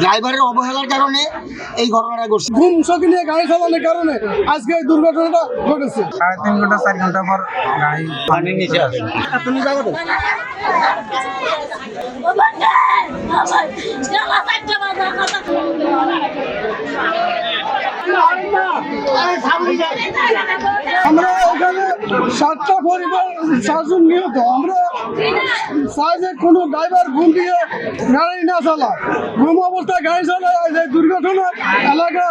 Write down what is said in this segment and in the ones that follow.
ড্রাইভারের অবহেলার কারণে এই ঘটনাটা ঘটছে। ঘুম চোখে নিয়ে গাড়ি চালানোর কারণে আজকে এই দুর্ঘটনাটা ঘটেছে। 3.5 ঘন্টা 4 ঘন্টা পর গাড়ি পানির নিচে আসে। তুমি যাবো তো আমরা এখানে 7টা পরিবার 4জন নিহত। আমরা চাই যে কোনো ড্রাইভার ঘুম দিয়ে গাড়ি না চালায়, ঘুম অবস্থায় গাড়ি চালায়। এই দুর্ঘটনা এলাকা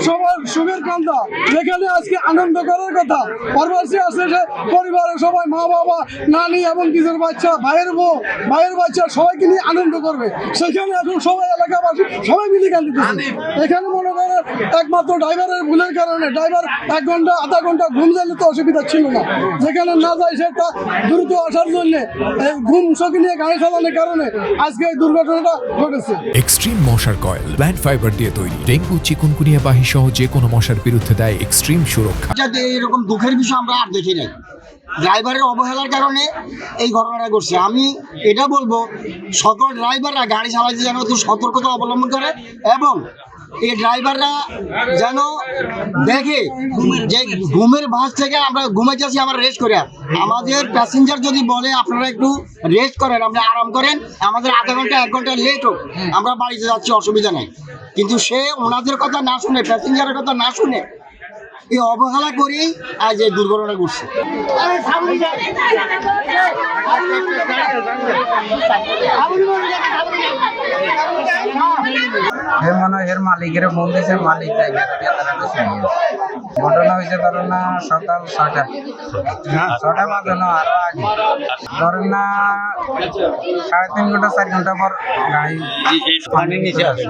সবার সুখের কান্দা। যেখানে আজকে আনন্দ করার কথা, প্রবাসী আছে সে পরিবারের সবাই, মা বাবা, নানি এবং কিছু বাচ্চা, ভাইয়ের বউ, ভাইয়ের বাচ্চা সবাইকে নিয়ে আনন্দ করবে। সেখানে এখন সবাই এলাকাবাসী সবাই মিলে কান্দিতেছে। এখানে মনে করেন একমাত্র ড্রাইভারের ভুলের কারণে ড্রাইভার 1 ঘন্টা আধা ঘন্টা ঘুম যাইলে তো অসুবিধা ছিল না, যেখানে না যায় সেটা দ্রুত আসার জন্য ঘুম চোখে নিয়ে গাড়ি চালানোর কারণে আজকে এই দুর্ঘটনাটা ঘটেছে। এক্সট্রিম মশার কয়েল প্ল্যান্ট ফাইবার দিয়ে তৈরি, ডেঙ্গু চিকুনগুনিয়া বাহি সহ যে কোনো মশার বিরুদ্ধে দেয় এক্সট্রিম সুরক্ষা। যাতে এরকম দুঃখের বিষয় আমরা আর দেখি নাই, ড্রাইভারের অবহেলার কারণে এই ঘটনাটা ঘটছে। আমি এটা বলবো সকল ড্রাইভাররা গাড়ি চালাতে যেন একটু সতর্কতা অবলম্বন করে এবং এই ড্রাইভাররা যেন দেখে যে ঘুমের ভাঁজ থেকে আমরা ঘুমে যাচ্ছি, আমরা রেস্ট করে, আমাদের প্যাসেঞ্জার যদি বলে আপনারা একটু রেস্ট করেন, আমরা আরাম করেন, আমাদের আধা ঘন্টা 1 ঘন্টা লেট হোক, আমরা বাড়িতে যাচ্ছি, অসুবিধা নেই। কিন্তু সে ওনাদের কথা না শুনে, প্যাসেঞ্জারের কথা না শুনে এই অবহেলা করেই আজ এই দুর্ঘটনা ঘটছে। এর মালিকের ফোন দিয়েছে, মালিক ঘটনা হয়েছে ধরেন না সকাল 6টা বাজানো আরো আগে, ধরেন না 3.5 ঘন্টা 4 ঘন্টা পর গাড়ি পানির নিচে আসে।